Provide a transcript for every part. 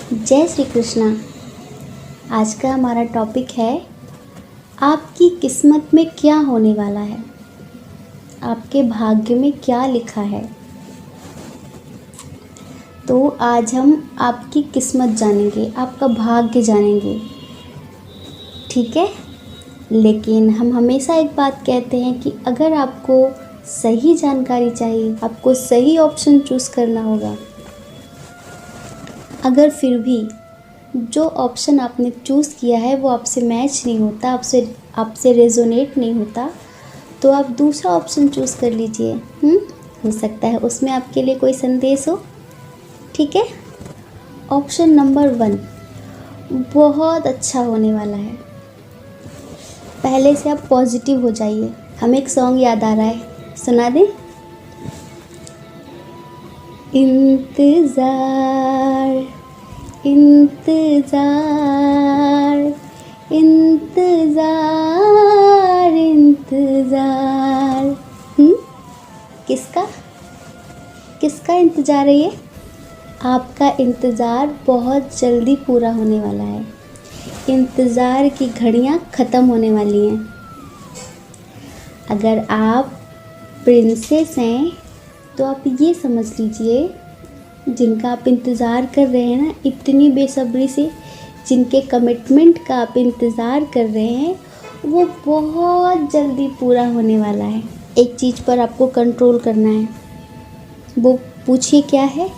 जय श्री कृष्णा। आज का हमारा टॉपिक है आपकी किस्मत में क्या होने वाला है, आपके भाग्य में क्या लिखा है। तो आज हम आपकी किस्मत जानेंगे, आपका भाग्य जानेंगे, ठीक है। लेकिन हम हमेशा एक बात कहते हैं कि अगर आपको सही जानकारी चाहिए, आपको सही ऑप्शन चूज़ करना होगा। अगर फिर भी जो ऑप्शन आपने चूज़ किया है वो आपसे मैच नहीं होता, आपसे रेजोनेट नहीं होता, तो आप दूसरा ऑप्शन चूज़ कर लीजिए। हो सकता है उसमें आपके लिए कोई संदेश हो, ठीक है। ऑप्शन नंबर 1 बहुत अच्छा होने वाला है। पहले से आप पॉजिटिव हो जाइए। हमें एक सॉन्ग याद आ रहा है, सुना दें। इंतज़ार इंतज़ार इंतज़ार इंतज़ार। किसका किसका इंतज़ार है ये? आपका इंतज़ार बहुत जल्दी पूरा होने वाला है। इंतज़ार की घड़ियाँ ख़त्म होने वाली हैं। अगर आप प्रिंसेस हैं तो आप ये समझ लीजिए, जिनका आप इंतज़ार कर रहे हैं ना, इतनी बेसब्री से जिनके कमिटमेंट का आप इंतज़ार कर रहे हैं, वो बहुत जल्दी पूरा होने वाला है। एक चीज़ पर आपको कंट्रोल करना है, वो पूछिए क्या है?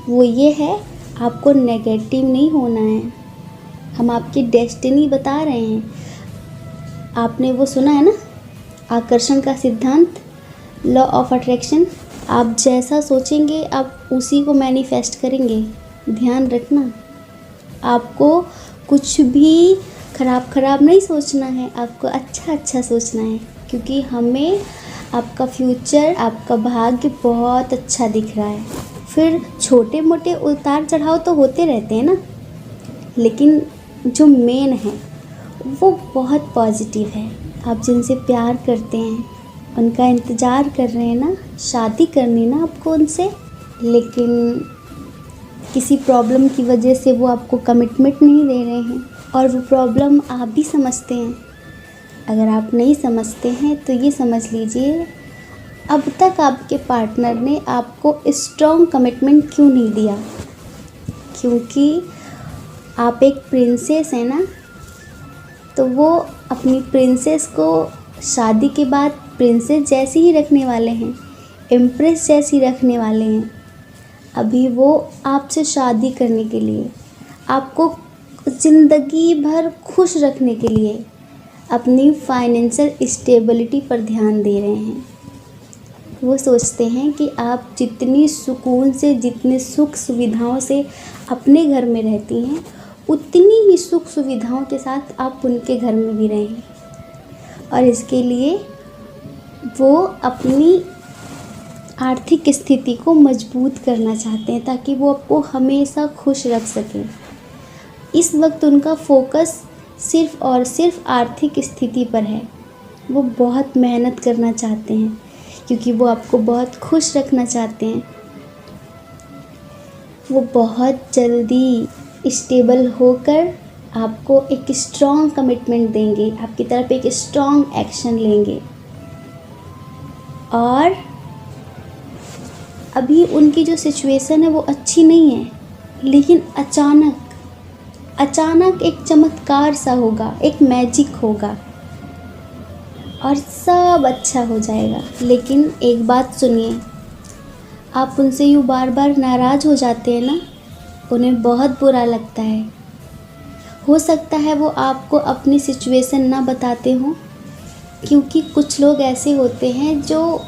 वो ये है, आपको नेगेटिव नहीं होना है। हम आपकी डेस्टिनी बता रहे हैं। आपने वो सुना है ना, आकर्षण का सिद्धांत, लॉ ऑफ अट्रैक्शन। आप जैसा सोचेंगे आप उसी को मैनिफेस्ट करेंगे। ध्यान रखना, आपको कुछ भी ख़राब नहीं सोचना है, आपको अच्छा सोचना है, क्योंकि हमें आपका फ्यूचर, आपका भाग्य बहुत अच्छा दिख रहा है। फिर छोटे मोटे उतार चढ़ाव तो होते रहते हैं ना, लेकिन जो मेन है वो बहुत पॉजिटिव है। आप जिनसे प्यार करते हैं, उनका इंतज़ार कर रहे हैं ना, शादी करनी ना आपको उनसे, लेकिन किसी प्रॉब्लम की वजह से वो आपको कमिटमेंट नहीं दे रहे हैं, और वो प्रॉब्लम आप भी समझते हैं। अगर आप नहीं समझते हैं तो ये समझ लीजिए, अब तक आपके पार्टनर ने आपको स्ट्रॉन्ग कमिटमेंट क्यों नहीं दिया? क्योंकि आप एक प्रिंसेस हैं ना, तो वो अपनी प्रिंसेस को शादी के बाद प्रिंसेस जैसी ही रखने वाले हैं, इम्प्रेस जैसी रखने वाले हैं। अभी वो आपसे शादी करने के लिए, आपको ज़िंदगी भर खुश रखने के लिए अपनी फाइनेंशियल स्टेबिलिटी पर ध्यान दे रहे हैं। वो सोचते हैं कि आप जितनी सुकून से, जितने सुख सुविधाओं से अपने घर में रहती हैं, उतनी ही सुख सुविधाओं के साथ आप उनके घर में भी रहें। और इसके लिए वो अपनी आर्थिक स्थिति को मजबूत करना चाहते हैं, ताकि वो आपको हमेशा खुश रख सकें। इस वक्त उनका फोकस सिर्फ़ और सिर्फ आर्थिक स्थिति पर है। वो बहुत मेहनत करना चाहते हैं, क्योंकि वो आपको बहुत खुश रखना चाहते हैं। वो बहुत जल्दी स्टेबल होकर आपको एक स्ट्रॉन्ग कमिटमेंट देंगे, आपकी तरफ एक स्ट्रॉन्ग एक्शन लेंगे। और अभी उनकी जो सिचुएशन है वो अच्छी नहीं है, लेकिन अचानक एक चमत्कार सा होगा, एक मैजिक होगा और सब अच्छा हो जाएगा। लेकिन एक बात सुनिए, आप उनसे यूँ बार बार नाराज़ हो जाते हैं ना, उन्हें बहुत बुरा लगता है। हो सकता है वो आपको अपनी सिचुएशन ना बताते हों, क्योंकि कुछ लोग ऐसे होते हैं जो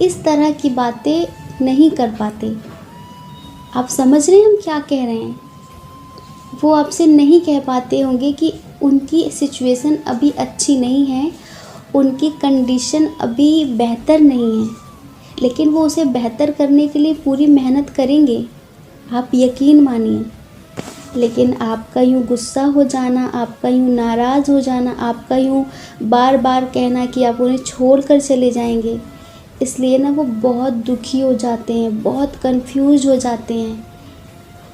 इस तरह की बातें नहीं कर पाते। आप समझ रहे हैं हम क्या कह रहे हैं? वो आपसे नहीं कह पाते होंगे कि उनकी सिचुएशन अभी अच्छी नहीं है, उनकी कंडीशन अभी बेहतर नहीं है, लेकिन वो उसे बेहतर करने के लिए पूरी मेहनत करेंगे, आप यकीन मानिए। लेकिन आपका यूँ गुस्सा हो जाना, आपका यूँ नाराज़ हो जाना, आपका यूँ बार बार कहना कि आप उन्हें छोड़ कर चले जाएंगे, इसलिए ना वो बहुत दुखी हो जाते हैं, बहुत कंफ्यूज हो जाते हैं।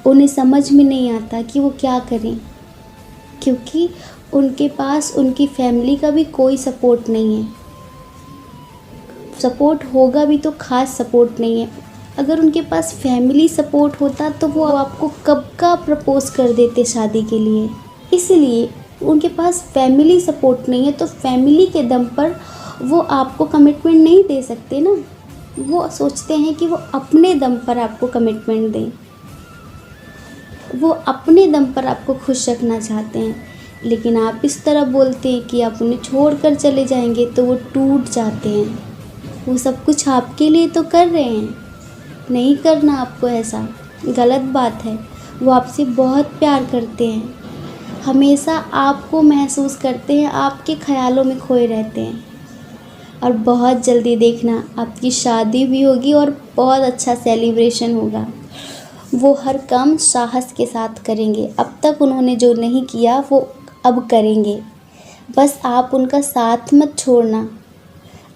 उन्हें समझ में नहीं आता कि वो क्या करें, क्योंकि उनके पास उनकी फैमिली का भी कोई सपोर्ट नहीं है। सपोर्ट होगा भी तो ख़ास सपोर्ट नहीं है। अगर उनके पास फैमिली सपोर्ट होता तो वो आपको कब का प्रपोज कर देते शादी के लिए। इसलिए उनके पास फैमिली सपोर्ट नहीं है, तो फैमिली के दम पर वो आपको कमिटमेंट नहीं दे सकते ना। वो सोचते हैं कि वो अपने दम पर आपको कमिटमेंट दें, वो अपने दम पर आपको खुश रखना चाहते हैं। लेकिन आप इस तरह बोलते हैं कि आप उन्हें छोड़ कर चले जाएंगे तो वो टूट जाते हैं। वो सब कुछ आपके लिए तो कर रहे हैं, नहीं करना आपको, ऐसा गलत बात है। वो आपसे बहुत प्यार करते हैं, हमेशा आपको महसूस करते हैं, आपके ख्यालों में खोए रहते हैं। और बहुत जल्दी देखना आपकी शादी भी होगी और बहुत अच्छा सेलिब्रेशन होगा। वो हर काम साहस के साथ करेंगे। अब तक उन्होंने जो नहीं किया वो अब करेंगे। बस आप उनका साथ मत छोड़ना।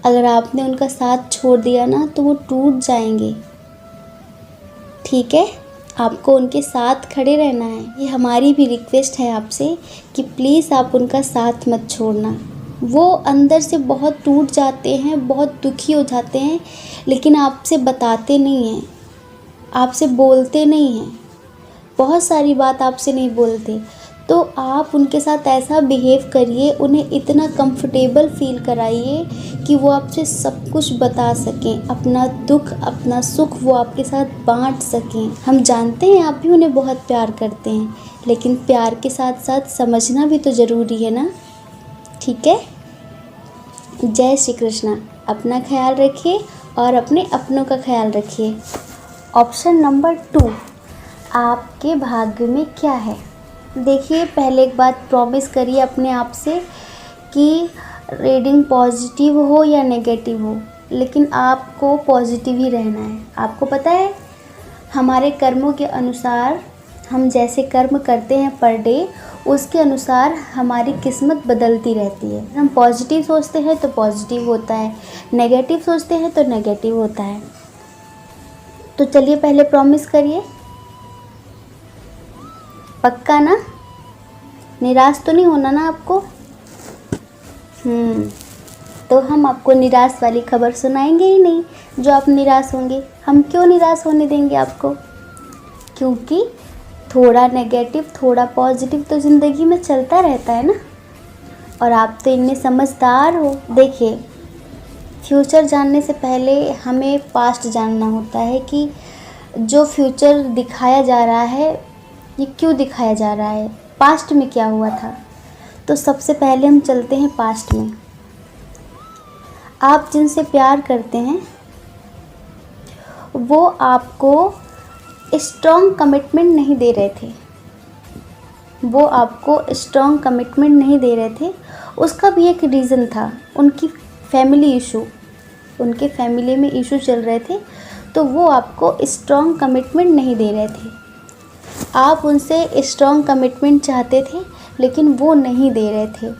अगर आपने उनका साथ छोड़ दिया ना तो वो टूट जाएंगे। ठीक है, आपको उनके साथ खड़े रहना है। ये हमारी भी रिक्वेस्ट है आपसे कि प्लीज़ आप उनका साथ मत छोड़ना। वो अंदर से बहुत टूट जाते हैं, बहुत दुखी हो जाते हैं, लेकिन आपसे बताते नहीं हैं, आपसे बोलते नहीं हैं, बहुत सारी बात आपसे नहीं बोलते। तो आप उनके साथ ऐसा बिहेव करिए, उन्हें इतना कंफर्टेबल फील कराइए कि वो आपसे सब कुछ बता सकें, अपना दुख अपना सुख वो आपके साथ बांट सकें। हम जानते हैं आप भी उन्हें बहुत प्यार करते हैं, लेकिन प्यार के साथ साथ समझना भी तो ज़रूरी है ना। ठीक है, जय श्री कृष्णा। अपना ख्याल रखिए और अपने अपनों का ख्याल रखिए। ऑप्शन नंबर 2, आपके भाग्य में क्या है। देखिए, पहले एक बात प्रॉमिस करिए अपने आप से कि रीडिंग पॉजिटिव हो या नेगेटिव हो, लेकिन आपको पॉजिटिव ही रहना है। आपको पता है, हमारे कर्मों के अनुसार हम जैसे कर्म करते हैं पर डे, उसके अनुसार हमारी किस्मत बदलती रहती है। हम पॉजिटिव सोचते हैं तो पॉजिटिव होता है, नेगेटिव सोचते हैं तो नेगेटिव होता है। तो चलिए पहले प्रॉमिस करिए, पक्का ना, निराश तो नहीं होना ना आपको। तो हम आपको निराश वाली खबर सुनाएंगे ही नहीं जो आप निराश होंगे। हम क्यों निराश होने देंगे आपको, क्योंकि थोड़ा नेगेटिव थोड़ा पॉजिटिव तो ज़िंदगी में चलता रहता है ना। और आप तो इनमें समझदार हो। देखिए, फ्यूचर जानने से पहले हमें पास्ट जानना होता है कि जो फ्यूचर दिखाया जा रहा है ये क्यों दिखाया जा रहा है, पास्ट में क्या हुआ था। तो सबसे पहले हम चलते हैं पास्ट में। आप जिनसे प्यार करते हैं वो आपको स्ट्रॉन्ग कमिटमेंट नहीं दे रहे थे, वो आपको स्ट्रॉन्ग कमिटमेंट नहीं दे रहे थे। उसका भी एक रीज़न था, उनकी फैमिली इशू, उनके फैमिली में इशू चल रहे थे, तो वो आपको स्ट्रॉन्ग कमिटमेंट नहीं दे रहे थे। आप उनसे स्ट्रॉन्ग कमिटमेंट चाहते थे लेकिन वो नहीं दे रहे थे,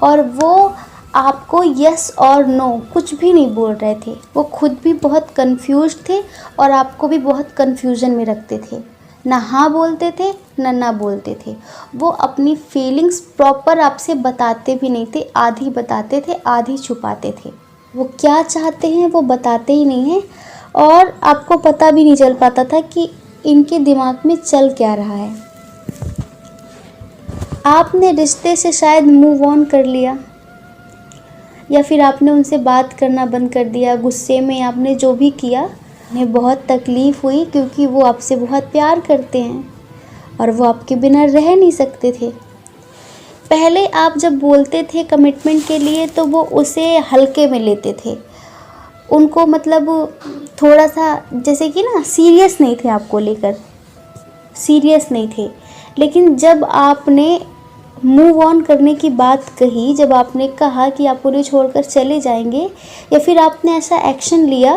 और वो आपको यस और नो कुछ भी नहीं बोल रहे थे। वो खुद भी बहुत कंफ्यूज थे और आपको भी बहुत कंफ्यूजन में रखते थे। ना हाँ बोलते थे ना बोलते थे। वो अपनी फीलिंग्स प्रॉपर आपसे बताते भी नहीं थे, आधी बताते थे आधी छुपाते थे। वो क्या चाहते हैं वो बताते ही नहीं हैं, और आपको पता भी नहीं चल पाता था कि इनके दिमाग में चल क्या रहा है। आपने रिश्ते से शायद मूव ऑन कर लिया, या फिर आपने उनसे बात करना बंद कर दिया। गुस्से में आपने जो भी किया, उन्हें बहुत तकलीफ़ हुई क्योंकि वो आपसे बहुत प्यार करते हैं और वो आपके बिना रह नहीं सकते थे। पहले आप जब बोलते थे कमिटमेंट के लिए तो वो उसे हल्के में लेते थे, उनको मतलब थोड़ा सा जैसे कि ना सीरियस नहीं थे, आपको लेकर सीरियस नहीं थे। लेकिन जब आपने मूव ऑन करने की बात कही, जब आपने कहा कि आप उन्हें छोड़कर चले जाएंगे, या फिर आपने ऐसा एक्शन लिया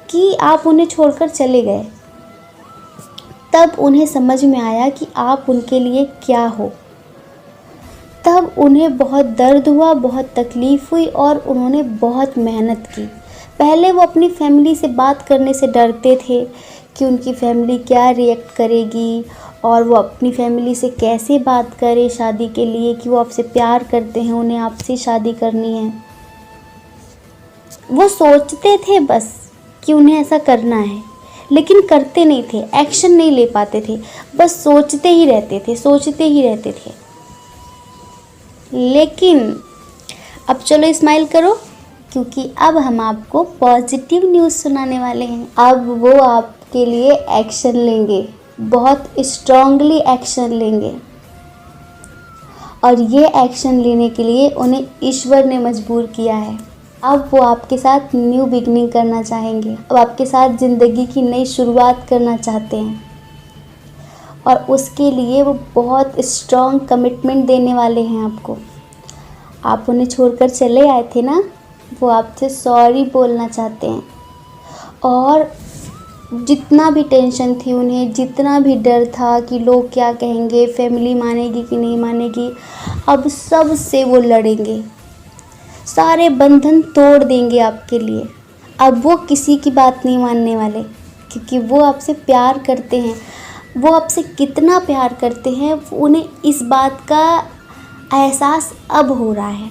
कि आप उन्हें छोड़कर चले गए, तब उन्हें समझ में आया कि आप उनके लिए क्या हो। तब उन्हें बहुत दर्द हुआ, बहुत तकलीफ़ हुई और उन्होंने बहुत मेहनत की। पहले वो अपनी फैमिली से बात करने से डरते थे कि उनकी फैमिली क्या रिएक्ट करेगी और वो अपनी फैमिली से कैसे बात करे शादी के लिए, कि वो आपसे प्यार करते हैं, उन्हें आपसे शादी करनी है। वो सोचते थे बस कि उन्हें ऐसा करना है, लेकिन करते नहीं थे, एक्शन नहीं ले पाते थे, बस सोचते ही रहते थे, सोचते ही रहते थे। लेकिन अब चलो स्माइल करो, क्योंकि अब हम आपको पॉजिटिव न्यूज़ सुनाने वाले हैं। अब वो आपके लिए एक्शन लेंगे, बहुत स्ट्रांगली एक्शन लेंगे, और ये एक्शन लेने के लिए उन्हें ईश्वर ने मजबूर किया है। अब वो आपके साथ न्यू बिगनिंग करना चाहेंगे, अब आपके साथ ज़िंदगी की नई शुरुआत करना चाहते हैं, और उसके लिए वो बहुत स्ट्रांग कमिटमेंट देने वाले हैं आपको। आप उन्हें छोड़कर चले आए थे ना, वो आपसे सॉरी बोलना चाहते हैं, और जितना भी टेंशन थी उन्हें, जितना भी डर था कि लोग क्या कहेंगे, फैमिली मानेगी कि नहीं मानेगी, अब सब से वो लड़ेंगे, सारे बंधन तोड़ देंगे आपके लिए। अब वो किसी की बात नहीं मानने वाले, क्योंकि वो आपसे प्यार करते हैं। वो आपसे कितना प्यार करते हैं उन्हें इस बात का एहसास अब हो रहा है,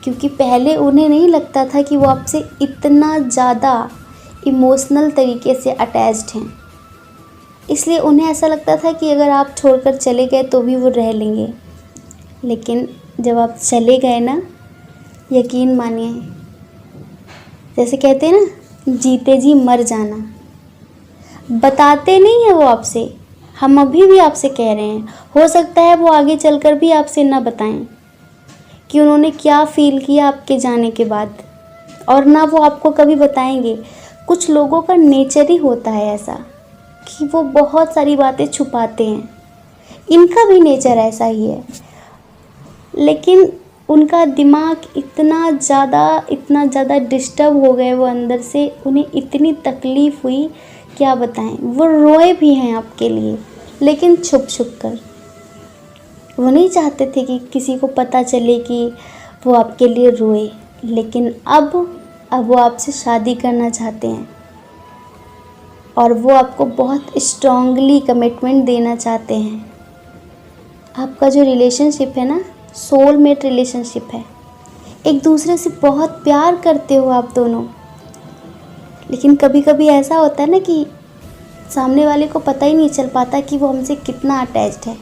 क्योंकि पहले उन्हें नहीं लगता था कि वो आपसे इतना ज़्यादा इमोशनल तरीके से अटैच्ड हैं। इसलिए उन्हें ऐसा लगता था कि अगर आप छोड़कर चले गए तो भी वो रह लेंगे। लेकिन जब आप चले गए ना, यकीन मानिए, जैसे कहते हैं ना, जीते जी मर जाना। बताते नहीं है वो आपसे, हम अभी भी आपसे कह रहे हैं, हो सकता है वो आगे चलकर भी आपसे ना बताएं कि उन्होंने क्या फ़ील किया आपके जाने के बाद, और ना वो आपको कभी बताएंगे। कुछ लोगों का नेचर ही होता है ऐसा कि वो बहुत सारी बातें छुपाते हैं, इनका भी नेचर ऐसा ही है। लेकिन उनका दिमाग इतना ज़्यादा डिस्टर्ब हो गए वो अंदर से, उन्हें इतनी तकलीफ़ हुई, क्या बताएं। वो रोए भी हैं आपके लिए, लेकिन छुप छुप कर। वो नहीं चाहते थे कि किसी को पता चले कि वो आपके लिए रोए। लेकिन अब वो आपसे शादी करना चाहते हैं, और वो आपको बहुत स्ट्रांगली कमिटमेंट देना चाहते हैं। आपका जो रिलेशनशिप है ना, सोलमेट रिलेशनशिप है। एक दूसरे से बहुत प्यार करते हो आप दोनों। लेकिन कभी कभी ऐसा होता है ना कि सामने वाले को पता ही नहीं चल पाता कि वो हमसे कितना अटैच्ड है,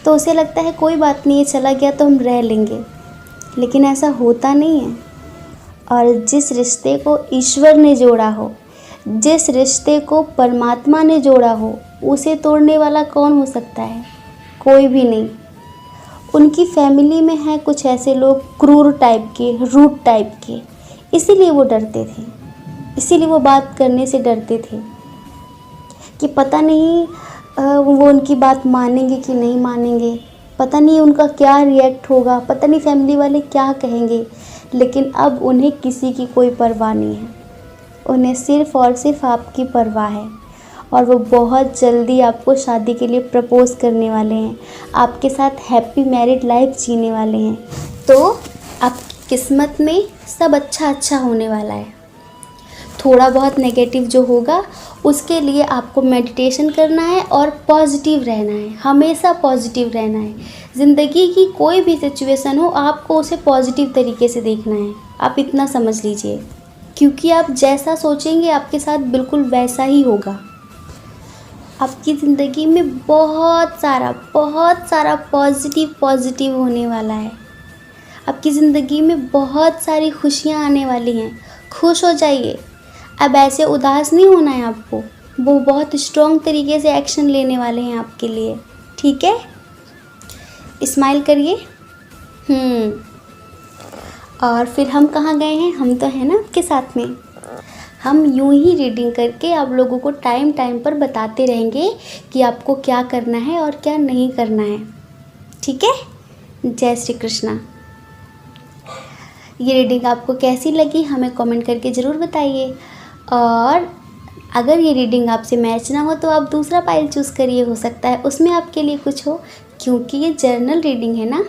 तो उसे लगता है कोई बात नहीं है, चला गया तो हम रह लेंगे। लेकिन ऐसा होता नहीं है। और जिस रिश्ते को ईश्वर ने जोड़ा हो, जिस रिश्ते को परमात्मा ने जोड़ा हो, उसे तोड़ने वाला कौन हो सकता है? कोई भी नहीं। उनकी फैमिली में हैं कुछ ऐसे लोग, क्रूर टाइप के, रूड टाइप के, इसीलिए वो डरते थे, इसीलिए वो बात करने से डरते थे कि पता नहीं वो उनकी बात मानेंगे कि नहीं मानेंगे, पता नहीं उनका क्या रिएक्ट होगा, पता नहीं फैमिली वाले क्या कहेंगे। लेकिन अब उन्हें किसी की कोई परवाह नहीं है, उन्हें सिर्फ़ और सिर्फ आपकी परवाह है। और वो बहुत जल्दी आपको शादी के लिए प्रपोज़ करने वाले हैं, आपके साथ हैप्पी मैरिड लाइफ जीने वाले हैं। तो आपकी किस्मत में सब अच्छा होने वाला है। थोड़ा बहुत नेगेटिव जो होगा उसके लिए आपको मेडिटेशन करना है और पॉजिटिव रहना है, हमेशा पॉजिटिव रहना है। ज़िंदगी की कोई भी सिचुएशन हो, आपको उसे पॉजिटिव तरीके से देखना है, आप इतना समझ लीजिए। क्योंकि आप जैसा सोचेंगे आपके साथ बिल्कुल वैसा ही होगा। आपकी ज़िंदगी में बहुत सारा पॉजिटिव होने वाला है। आपकी ज़िंदगी में बहुत सारी खुशियाँ आने वाली हैं। खुश हो जाइए। अब ऐसे उदास नहीं होना है आपको। वो बहुत स्ट्रॉन्ग तरीके से एक्शन लेने वाले हैं आपके लिए, ठीक है? स्माइल करिए। और फिर हम कहाँ गए हैं? हम तो हैं ना आपके साथ में। हम यूं ही रीडिंग करके आप लोगों को टाइम पर बताते रहेंगे कि आपको क्या करना है और क्या नहीं करना है, ठीक है? जय श्री कृष्णा। ये रीडिंग आपको कैसी लगी हमें कमेंट करके ज़रूर बताइए। और अगर ये रीडिंग आपसे मैच ना हो तो आप दूसरा पाइल चूज़ करिए, हो सकता है उसमें आपके लिए कुछ हो, क्योंकि ये जर्नल रीडिंग है ना,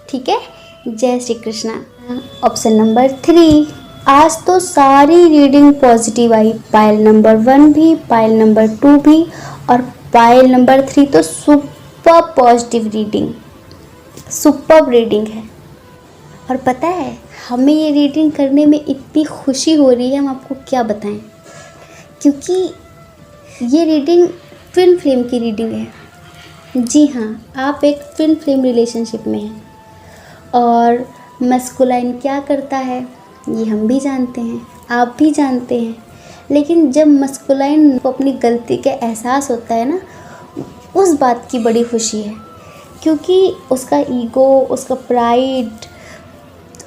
ठीक है? जय श्री कृष्णा। ऑप्शन नंबर 3, आज तो सारी रीडिंग पॉजिटिव आई, पाइल नंबर 1 भी, पाइल नंबर 2 भी, और पाइल नंबर 3 तो super positive reading, super reading है। और पता है हमें ये रीडिंग करने में इतनी खुशी हो रही है, हम आपको क्या बताएं, क्योंकि ये रीडिंग ट्विन फ्लेम की रीडिंग है। जी हाँ, आप एक ट्विन फ्लेम रिलेशनशिप में हैं, और मस्कुलाइन क्या करता है ये हम भी जानते हैं, आप भी जानते हैं। लेकिन जब मस्कुलाइन को अपनी गलती का एहसास होता है ना, उस बात की बड़ी खुशी है, क्योंकि उसका ईगो, उसका प्राइड,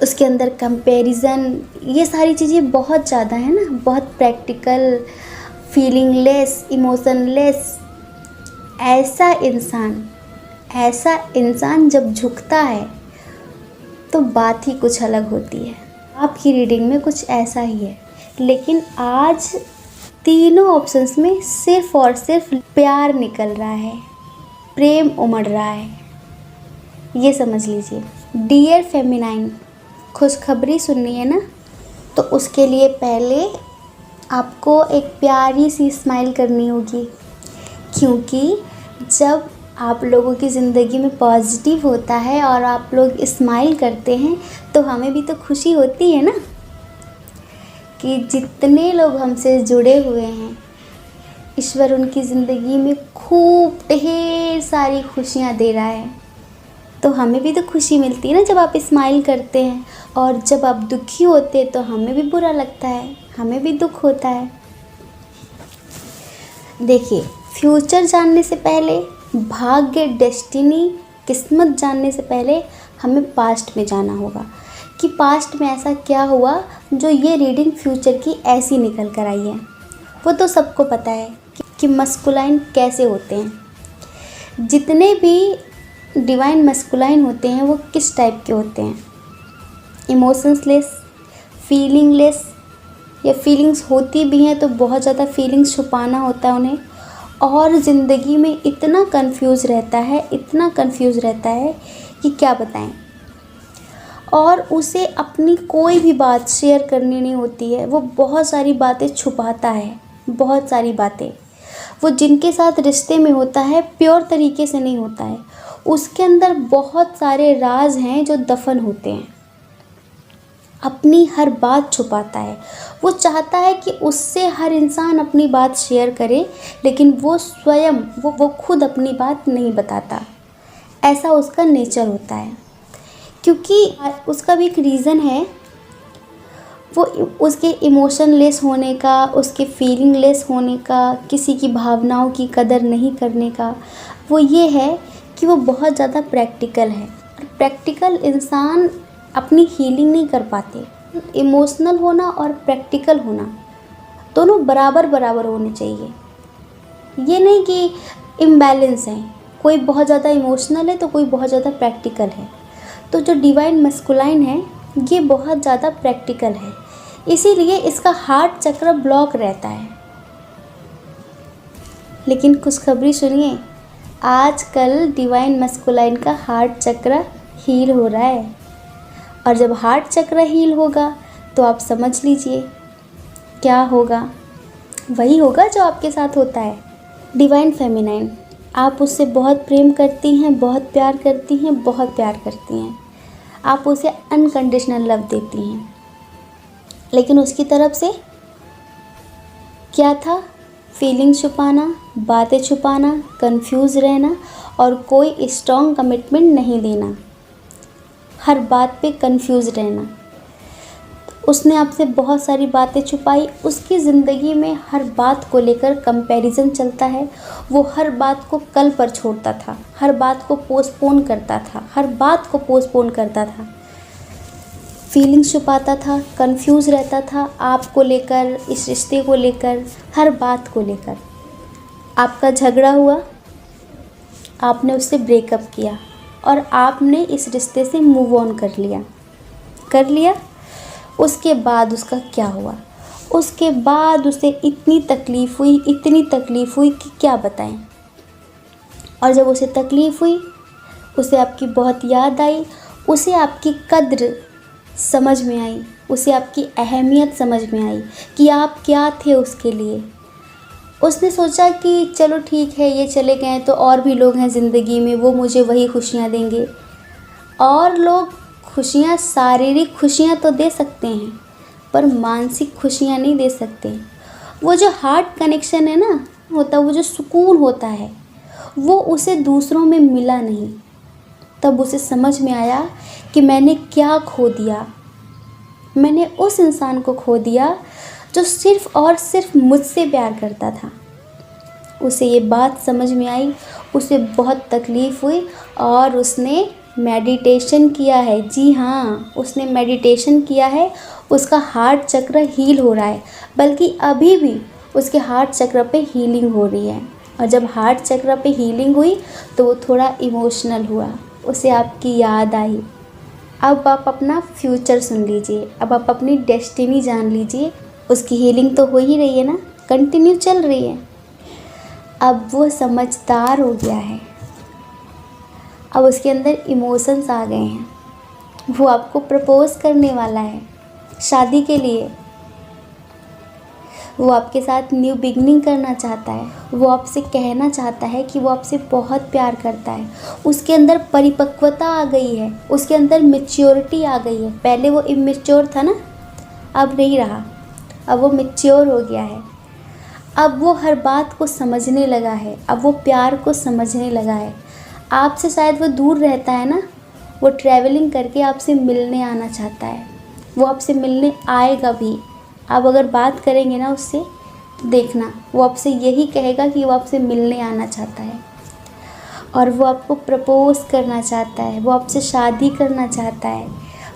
उसके अंदर कंपैरिजन, ये सारी चीज़ें बहुत ज़्यादा है ना, बहुत प्रैक्टिकल, फीलिंगलेस, इमोशनलेस। ऐसा इंसान जब झुकता है तो बात ही कुछ अलग होती है। आपकी रीडिंग में कुछ ऐसा ही है, लेकिन आज तीनों ऑप्शंस में सिर्फ और सिर्फ प्यार निकल रहा है, प्रेम उमड़ रहा है, ये समझ लीजिए। डियर फेमिनाइन, खुशखबरी सुननी है ना, तो उसके लिए पहले आपको एक प्यारी सी स्माइल करनी होगी, क्योंकि जब आप लोगों की ज़िंदगी में पॉजिटिव होता है और आप लोग स्माइल करते हैं तो हमें भी तो खुशी होती है ना, कि जितने लोग हमसे जुड़े हुए हैं ईश्वर उनकी ज़िंदगी में खूब ढेर सारी खुशियाँ दे रहा है। तो हमें भी तो खुशी मिलती है ना जब आप स्माइल करते हैं, और जब आप दुखी होते हैं तो हमें भी बुरा लगता है, हमें भी दुख होता है। देखिए, फ्यूचर जानने से पहले, भाग्य, डेस्टिनी, किस्मत जानने से पहले हमें पास्ट में जाना होगा, कि पास्ट में ऐसा क्या हुआ जो ये रीडिंग फ्यूचर की ऐसी निकल कर आई है। वो तो सबको पता है कि मस्कुलाइन कैसे होते हैं। जितने भी डिवाइन मस्कुलाइन होते हैं वो किस टाइप के होते हैं, इमोशंसलेस, फीलिंगलेस, या फीलिंग्स होती भी हैं तो बहुत ज़्यादा फीलिंग्स छुपाना होता है उन्हें, और ज़िंदगी में इतना कंफ्यूज रहता है कि क्या बताएं। और उसे अपनी कोई भी बात शेयर करनी नहीं होती है, वो बहुत सारी बातें छुपाता है, बहुत सारी बातें। वो जिनके साथ रिश्ते में होता है प्योर तरीके से नहीं होता है, उसके अंदर बहुत सारे राज हैं जो दफन होते हैं। अपनी हर बात छुपाता है। वो चाहता है कि उससे हर इंसान अपनी बात शेयर करे, लेकिन वो स्वयं वो खुद अपनी बात नहीं बताता। ऐसा उसका नेचर होता है, क्योंकि उसका भी एक रीज़न है, वो उसके इमोशनलेस होने का, उसके फीलिंगलेस होने का, किसी की भावनाओं की कदर नहीं करने का, वो ये है कि वो बहुत ज़्यादा प्रैक्टिकल है। और प्रैक्टिकल इंसान अपनी हीलिंग नहीं कर पाते। इमोशनल होना और प्रैक्टिकल होना दोनों बराबर बराबर होने चाहिए। ये नहीं कि इम्बैलेंस है, कोई बहुत ज़्यादा इमोशनल है तो कोई बहुत ज़्यादा प्रैक्टिकल है। तो जो डिवाइन मस्कुलाइन है ये बहुत ज़्यादा प्रैक्टिकल है, इसीलिए इसका हार्ट चक्र ब्लॉक रहता है। लेकिन खुशखबरी सुनिए, आजकल डिवाइन मस्कुलाइन का हार्ट चक्र हील हो रहा है, और जब हार्ट चक्र हील होगा तो आप समझ लीजिए क्या होगा, वही होगा जो आपके साथ होता है। डिवाइन फेमिनाइन, आप उससे बहुत प्रेम करती हैं, बहुत प्यार करती हैं, बहुत प्यार करती हैं। आप उसे अनकंडीशनल लव देती हैं, लेकिन उसकी तरफ से क्या था? फीलिंग छुपाना, बातें छुपाना, कंफ्यूज रहना, और कोई स्ट्रॉन्ग कमिटमेंट नहीं देना, हर बात पे कंफ्यूज रहना। उसने आपसे बहुत सारी बातें छुपाई, उसकी ज़िंदगी में हर बात को लेकर कंपैरिजन चलता है। वो हर बात को कल पर छोड़ता था, हर बात को पोस्टपोन करता था, फीलिंग्स छुपाता था, कंफ्यूज रहता था आपको लेकर, इस रिश्ते को लेकर, हर बात को लेकर। आपका झगड़ा हुआ, आपने उससे ब्रेकअप किया, और आपने इस रिश्ते से मूव ऑन कर लिया। उसके बाद उसका क्या हुआ? उसके बाद उसे इतनी तकलीफ़ हुई कि क्या बताएं। और जब उसे तकलीफ़ हुई, उसे आपकी बहुत याद आई, उसे आपकी कद्र समझ में आई, उसे आपकी अहमियत समझ में आई कि आप क्या थे उसके लिए। उसने सोचा कि चलो ठीक है, ये चले गए तो और भी लोग हैं ज़िंदगी में, वो मुझे वही खुशियाँ देंगे। और लोग खुशियाँ, शारीरिक खुशियाँ तो दे सकते हैं पर मानसिक खुशियाँ नहीं दे सकते। वो जो हार्ट कनेक्शन है ना होता, वो जो सुकून होता है, वो उसे दूसरों में मिला नहीं। तब उसे समझ में आया कि मैंने क्या खो दिया। मैंने उस इंसान को खो दिया जो सिर्फ़ और सिर्फ मुझसे प्यार करता था। उसे ये बात समझ में आई, उसे बहुत तकलीफ़ हुई और उसने मेडिटेशन किया है। जी हाँ, उसने मेडिटेशन किया है। उसका हार्ट चक्र हील हो रहा है, बल्कि अभी भी उसके हार्ट चक्र पे हीलिंग हो रही है। और जब हार्ट चक्र पे हीलिंग हुई तो वो थोड़ा इमोशनल हुआ, उसे आपकी याद आई। अब आप अपना फ्यूचर सुन लीजिए, अब आप अपनी डेस्टिनी जान लीजिए। उसकी हीलिंग तो हो ही रही है ना, कंटिन्यू चल रही है। अब वो समझदार हो गया है, अब उसके अंदर इमोशंस आ गए हैं। वो आपको प्रपोज करने वाला है शादी के लिए। वो आपके साथ न्यू बिगनिंग करना चाहता है। वो आपसे कहना चाहता है कि वो आपसे बहुत प्यार करता है। उसके अंदर परिपक्वता आ गई है, उसके अंदर मैच्योरिटी आ गई है। पहले वो इमेच्योर था ना, अब नहीं रहा, अब वो मैच्योर हो गया है। अब वो हर बात को समझने लगा है, अब वो प्यार को समझने लगा है। आपसे शायद वो दूर रहता है ना, वो ट्रैवलिंग करके आपसे मिलने आना चाहता है। वो आपसे मिलने आएगा भी। आप अगर बात करेंगे ना उससे, देखना वो आपसे यही कहेगा कि वो आपसे मिलने आना चाहता है और वो आपको प्रपोज़ करना चाहता है, वो आपसे शादी करना चाहता है,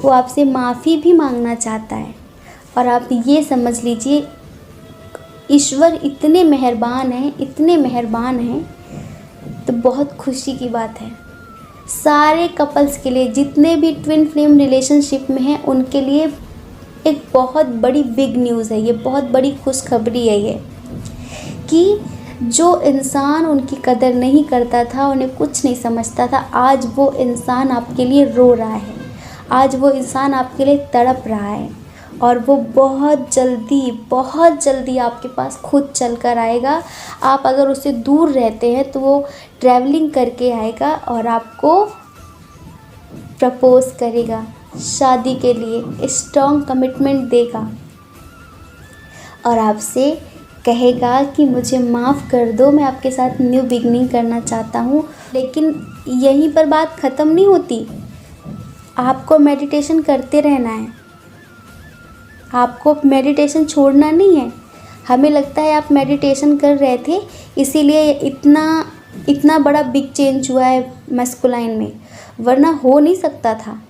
वो आपसे माफ़ी भी मांगना चाहता है। और आप ये समझ लीजिए, ईश्वर इतने मेहरबान हैं, इतने मेहरबान हैं, तो बहुत खुशी की बात है। सारे कपल्स के लिए, जितने भी ट्विन फ्लेम रिलेशनशिप में हैं, उनके लिए एक बहुत बड़ी बिग न्यूज़ है ये, बहुत बड़ी खुशखबरी है ये, कि जो इंसान उनकी कदर नहीं करता था, उन्हें कुछ नहीं समझता था, आज वो इंसान आपके लिए रो रहा है, आज वो इंसान आपके लिए तड़प रहा है। और वो बहुत जल्दी आपके पास खुद चल कर आएगा। आप अगर उससे दूर रहते हैं तो वो ट्रैवलिंग करके आएगा और आपको प्रपोज़ करेगा, शादी के लिए स्ट्रॉन्ग कमिटमेंट देगा और आपसे कहेगा कि मुझे माफ़ कर दो, मैं आपके साथ न्यू बिगनिंग करना चाहता हूँ। लेकिन यहीं पर बात ख़त्म नहीं होती, आपको मेडिटेशन करते रहना है, आपको मेडिटेशन छोड़ना नहीं है। हमें लगता है आप मेडिटेशन कर रहे थे इसीलिए इतना बड़ा बिग चेंज हुआ है मैस्कुलाइन में, वरना हो नहीं सकता था।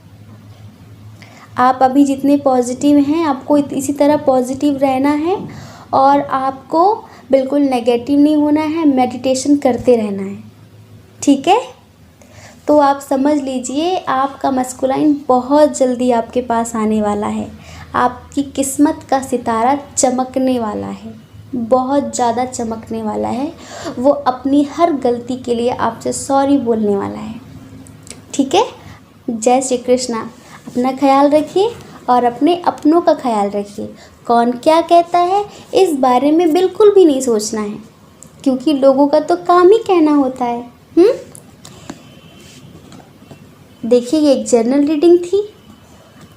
आप अभी जितने पॉजिटिव हैं, आपको इसी तरह पॉजिटिव रहना है और आपको बिल्कुल नेगेटिव नहीं होना है, मेडिटेशन करते रहना है, ठीक है। तो आप समझ लीजिए, आपका मैस्कुलाइन बहुत जल्दी आपके पास आने वाला है। आपकी किस्मत का सितारा चमकने वाला है, बहुत ज़्यादा चमकने वाला है। वो अपनी हर गलती के लिए आपसे सॉरी बोलने वाला है, ठीक है। जय श्री कृष्णा। अपना ख्याल रखिए और अपने अपनों का ख्याल रखिए। कौन क्या कहता है इस बारे में बिल्कुल भी नहीं सोचना है, क्योंकि लोगों का तो काम ही कहना होता है। देखिए, ये एक जनरल रीडिंग थी।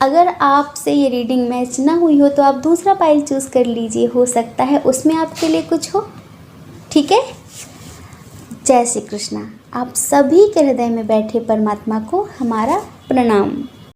अगर आपसे ये रीडिंग मैच ना हुई हो तो आप दूसरा पाइल चूज़ कर लीजिए, हो सकता है उसमें आपके लिए कुछ हो, ठीक है। जय श्री कृष्णा। आप सभी के हृदय में बैठे परमात्मा को हमारा प्रणाम।